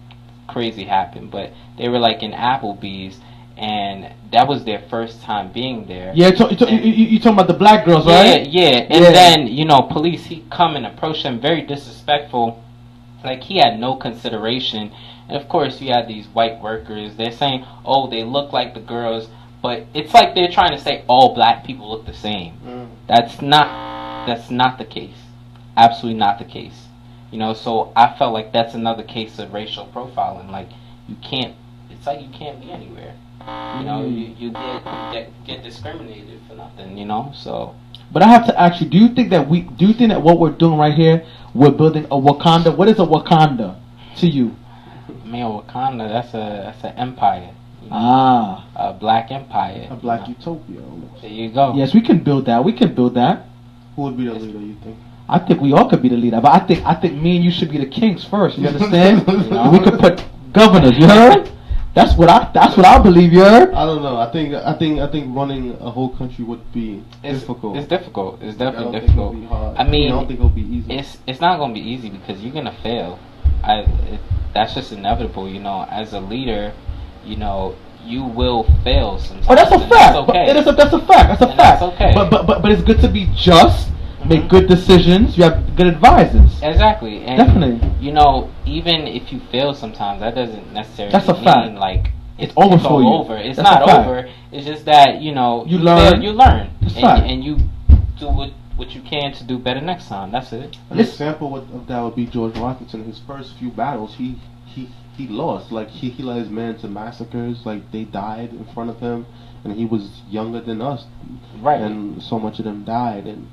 crazy happened, but they were, like, in Applebee's, and that was their first time being there. Yeah, you talking about the black girls, right? Yeah. And then, you know, police, he come and approach them very disrespectful. Like, he had no consideration. And, of course, you had these white workers. They're saying, oh, they look like the girls. But it's like they're trying to say all black people look the same. That's not the case. Absolutely not the case. You know, so I felt like that's another case of racial profiling. Like, it's like you can't be anywhere. You know, you get discriminated for nothing, you know, so. But I have to ask you, do you think that what we're doing right here, we're building a Wakanda? What is a Wakanda to you? Man, Wakanda, that's an empire. Ah. A black empire. A black utopia almost. There you go. Yes, we can build that. Who would be the leader, you think? I think we all could be the leader, but I think me and you should be the kings first. You understand? We could put governors. You heard? That's what I believe. You heard? I don't know. I think running a whole country would be difficult. It's difficult. It's definitely I don't difficult. Think it'll be hard. I mean, I don't think it'll be easy. It's not gonna be easy because you're gonna fail. That's just inevitable. You know, as a leader, you know, you will fail sometimes. Oh, that's a fact. That's okay. That's a fact. That's a fact. That's okay. But it's good to be just, make good decisions. You have good advisors. Exactly. And definitely. You know, even if you fail sometimes, that doesn't necessarily mean fact. Like it's over for all you. Over. It's That's not a fact. over. It's just that, you know, you learn. Fail, you learn. That's fact. And you do what you can to do better next time. That's it. An example of that would be George Washington. His first few battles, he lost. Like he led his men to massacres. Like they died in front of him, and he was younger than us. Right. And so much of them died, and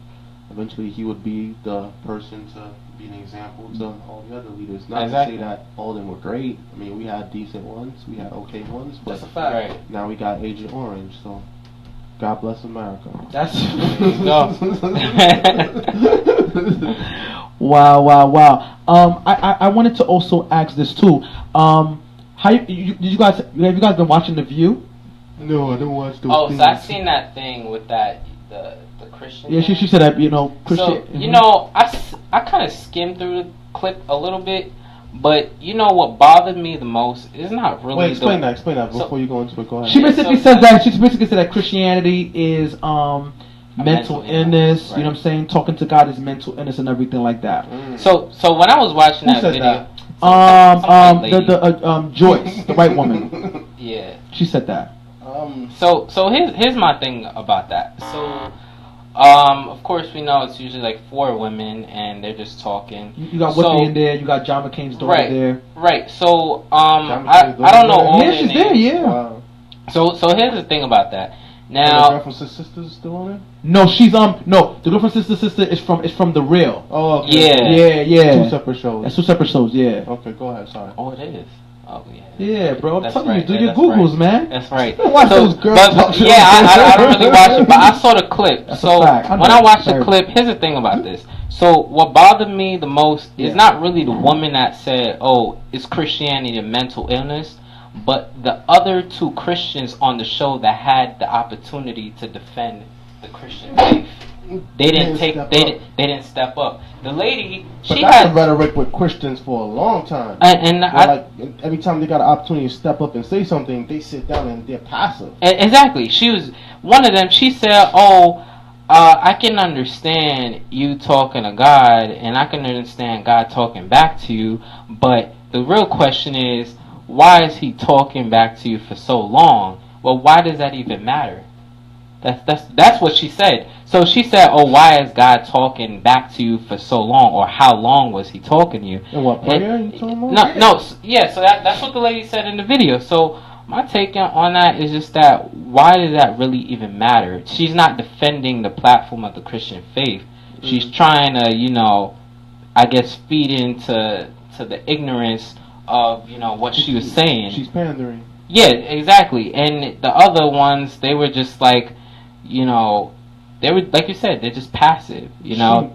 eventually he would be the person to be an example to all the other leaders. Not exactly. to say that all of them were great. I mean, we had decent ones, we had okay ones, but that's a fact. Right. Now we got Agent Orange. So God bless America. That's go. Wow. I wanted to also ask this too. How you guys have you guys been watching The View? No, I don't watch those. Oh, so I seen that thing with that the Christian. Yeah, she said that, you know, Christian. So, you know, I kind of skimmed through the clip a little bit, but you know what bothered me the most is not really. Wait, explain that before you go into it. Go ahead. She basically said that Christianity is mental illness. Right. You know what I'm saying? Talking to God is mental illness and everything like that. So when I was watching that video, the Joyce, the white woman. Yeah, she said that. So here's my thing about that. So of course we know it's usually like 4 women and they're just talking. You got Whitney in there. You got John McCain's daughter there. Right. So I don't know all their names. There. Yeah. Wow. So here's the thing about that. The Now, girl from Sisters still on it? No, she's no. The girl from Sister is from The Real. Oh, okay. Yeah. 2 separate shows. That's 2 separate shows. Yeah. Okay, go ahead. Sorry. Oh, it is. Oh, yeah. Yeah, bro. I'm That's telling right. you, do Yeah, your that's Googles, right. man. That's right. Watch those girls talk shows. Yeah, I don't really watch it, but I saw the clip. That's so a fact. when I watched the clip, here's the thing about this. So what bothered me the most is not really the woman that said, "Oh, is Christianity a mental illness?" but the other 2 Christians on the show that had the opportunity to defend the Christian faith. They didn't step up. The lady, but that's the rhetoric with Christians for a long time. And like every time they got an opportunity to step up and say something, they sit down and they're passive. Exactly. She was one of them. She said, "Oh, I can understand you talking to God, and I can understand God talking back to you. But the real question is, why is He talking back to you for so long? Well, why does that even matter?" That's what she said. So she said, "Oh, why is God talking back to you for so long, or how long was He talking to you?" And what prayer you talking about? No. Yeah. So that's what the lady said in the video. So my take on that is just that why does that really even matter? She's not defending the platform of the Christian faith. She's trying to, you know, I guess feed into the ignorance of, you know, what she was saying. She's pandering. Yeah, exactly. And the other ones, they were just like, you know, they were, like you said, they're just passive, you know.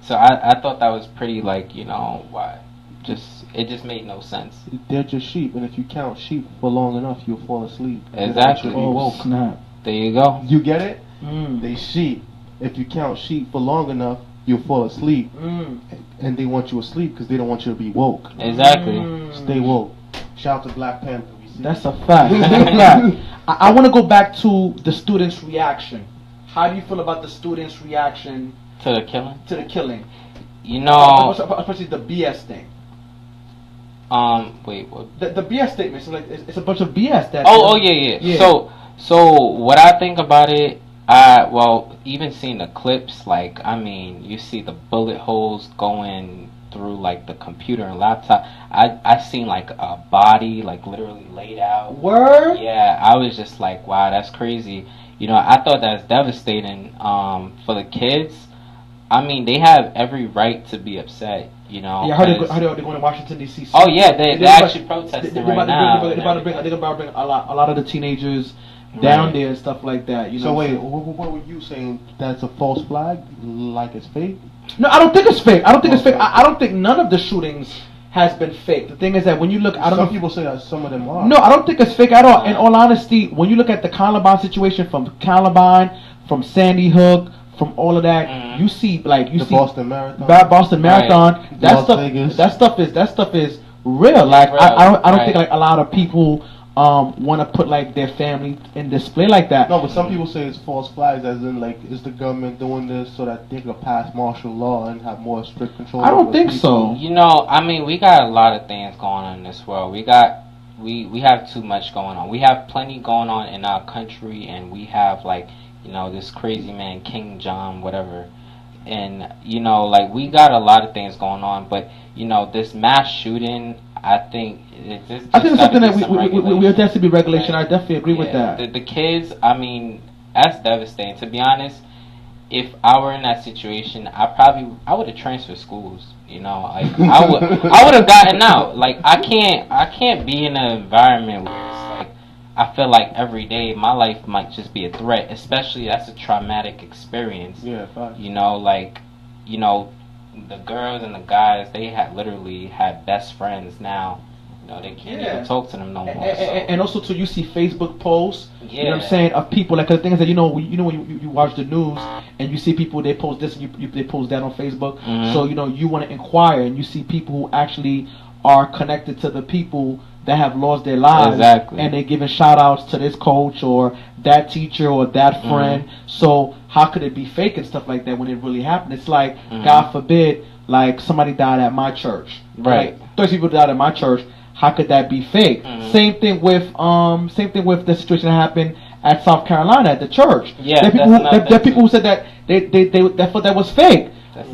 So I thought that was pretty, like, why? It just made no sense. They're just sheep, and if you count sheep for long enough, you'll fall asleep. Exactly. Oh, snap. There you go. You get it? Mm. They sheep. If you count sheep for long enough, you'll fall asleep. And they want you asleep because they don't want you to be woke. Exactly. Stay woke. Shout out to Black-Panther. That's a fact. That's a fact. I want to go back to the students' reaction. How do you feel about the students' reaction To the killing? to the killing? Especially the BS thing. Wait, what? The BS statement. So like, it's a bunch of BS. That. Yeah. So what I think about it, even seeing the clips, like, I mean, you see the bullet holes going through, like, the computer and laptop. I seen, like, a body, like, literally laid out. Word? Yeah, I was just like, wow, that's crazy. I thought that's devastating for the kids. I mean, they have every right to be upset, Yeah, I heard they're going to Washington, D.C. Oh, yeah, they're actually protesting right now. They're about to bring a lot of the teenagers down there and stuff like that. So wait, what were you saying? That's a false flag? Like it's fake? No, I don't think it's fake. I don't think none of the shootings has been fake. The thing is that when you look, some people say that some of them are. No, I don't think it's fake at all. In all honesty, when you look at the Columbine situation, from Columbine, from Sandy Hook, from all of that, you see the Boston Marathon. Boston Marathon. Right. That stuff is real. Like I don't think like a lot of people want to put like their family in display like that. No, but some people say it's false flags, as in like, is the government doing this so that they can pass martial law and have more strict control? I don't think so. I mean, we got a lot of things going on in this world. We have too much going on. We have plenty going on in our country, and we have like, this crazy man, King John, whatever. And, like, we got a lot of things going on, but, this mass shooting, I think it's something that we have to be regulation. I definitely agree with that. The kids, I mean, that's devastating. To be honest, if I were in that situation, I would have transferred schools. Like, I would have gotten out. Like, I can't be in an environment where it's like, I feel like every day my life might just be a threat. Especially that's a traumatic experience. Yeah, fine. The girls and the guys, they literally had best friends now. They can't even talk to them no more. And also too, you see Facebook posts, you know what I'm saying, of people, like, the things that when you watch the news and you see people, they post this and they post that on Facebook. So you want to inquire, and you see people who actually are connected to the people that have lost their lives, and they're giving shout outs to this coach or that teacher or that friend. So how could it be fake and stuff like that when it really happened? It's like, God forbid, like, somebody died at my church, right? Like, 30 people died at my church. How could that be fake? Same thing with the situation that happened at South Carolina at the church. Yeah, there are people who said that they thought that was fake,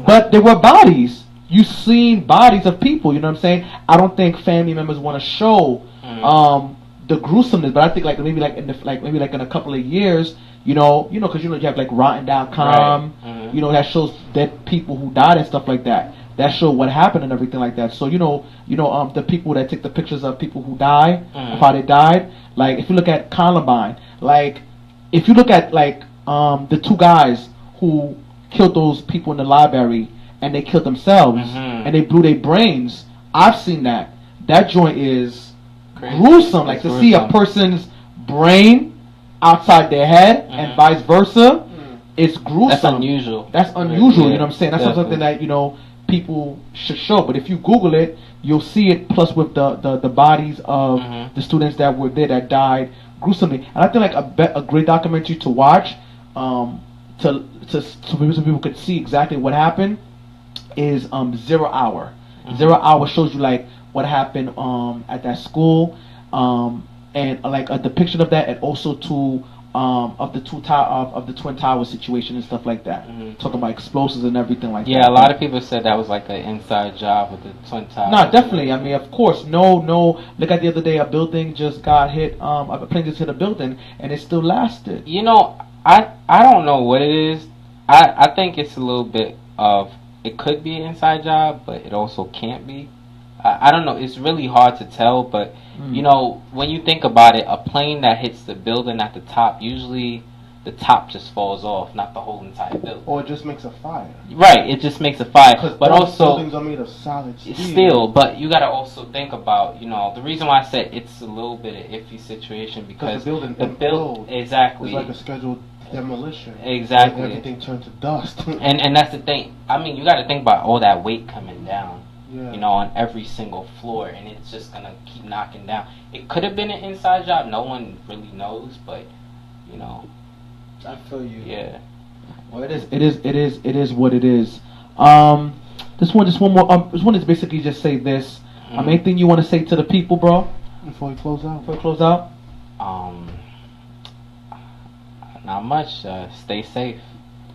but there were bodies. You seen bodies of people. You know what I'm saying? I don't think family members want to show the gruesomeness, but I think maybe in a couple of years, because you have like Rotten.com, that shows dead people who died and stuff like that. That show what happened and everything like that. So the people that take the pictures of people who die, of how they died. Like, if you look at Columbine, like, if you look at like the two guys who killed those people in the library and they killed themselves and they blew their brains. I've seen that. That joint is gruesome. Like, to see a person's brain outside their head and vice versa, it's gruesome. That's unusual. Yeah. You know what I'm saying? That's not something that people should show. But if you Google it, you'll see it. Plus with the bodies of the students that were there that died gruesomely. And I think like a great documentary to watch, so people could see exactly what happened, is 0 Hour. 0 Hour shows you like what happened at that school, and like a depiction of that, and also to of the Twin Towers situation and stuff like that. Talking about explosives and everything like that. Yeah, a lot of people said that was like an inside job with the Twin Towers. No, definitely. I mean, of course. No. Look at the other day, a building just got hit. A plane just hit a building, and it still lasted. I don't know what it is. I think it's a little bit of, it could be an inside job, but it also can't be. I don't know. It's really hard to tell, but when you think about it, a plane that hits the building at the top, usually the top just falls off, not the whole entire building. Or it just makes a fire. Right, it just makes a fire. But those also, buildings are made of solid steel. Still, but you got to also think about, the reason why I said it's a little bit of iffy situation because the building exactly, it's like a scheduled demolition. Exactly, everything turned to dust. and that's the thing. I mean, you got to think about all that weight coming down. Yeah. On every single floor, and it's just gonna keep knocking down. It could have been an inside job. No one really knows, but I feel you. Yeah. Well, it is what it is. Just one more. Just wanted to basically just say this. Anything you want to say to the people, bro? Before we close out. Not much. Stay safe.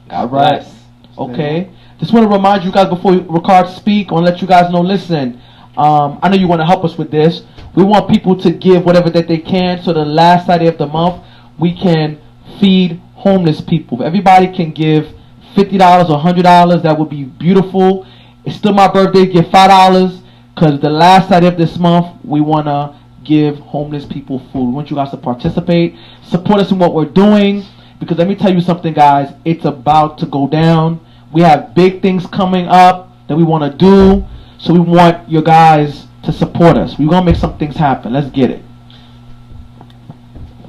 God All right. bless. Okay. Just want to remind you guys before Rickard speak, I want to let you guys know, listen, I know you want to help us with this. We want people to give whatever that they can, so the last Saturday of the month, we can feed homeless people. If everybody can give $50 or $100, that would be beautiful. It's still my birthday, give $5, because the last Saturday of this month, we want to give homeless people food. We want you guys to participate, support us in what we're doing, because let me tell you something, guys, it's about to go down. We have big things coming up that we want to do, so we want you guys to support us. We're going to make some things happen. Let's get it.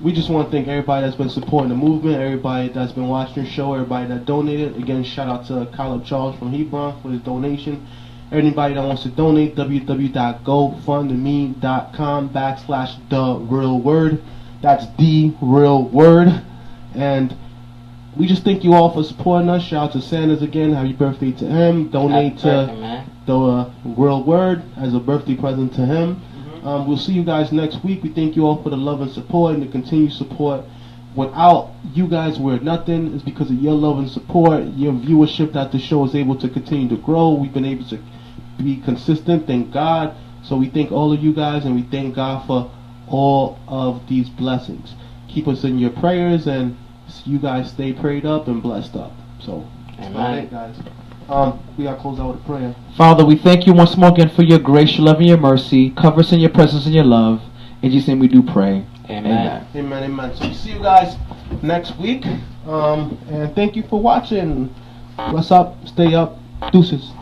We just want to thank everybody that's been supporting the movement, everybody that's been watching the show, everybody that donated. Again, shout out to Caleb Charles from Hebron for his donation. Anybody that wants to donate, www.gofundme.com/the real word. That's the real word. And we just thank you all for supporting us. Shout out to Sanders again. Happy birthday to him. Donate to the Real Word as a birthday present to him. We'll see you guys next week. We thank you all for the love and support and the continued support. Without you guys, we're nothing. It's because of your love and support, your viewership, that the show is able to continue to grow. We've been able to be consistent, thank God. So we thank all of you guys, and we thank God for all of these blessings. Keep us in your prayers, and you guys stay prayed up and blessed up. So, amen, guys. We gotta close out with a prayer. Father, we thank you once more again for your grace, your love, and your mercy. Cover us in your presence and your love. In Jesus' name we do pray. Amen. Amen. So we see you guys next week. And thank you for watching. Bless up, stay up, deuces.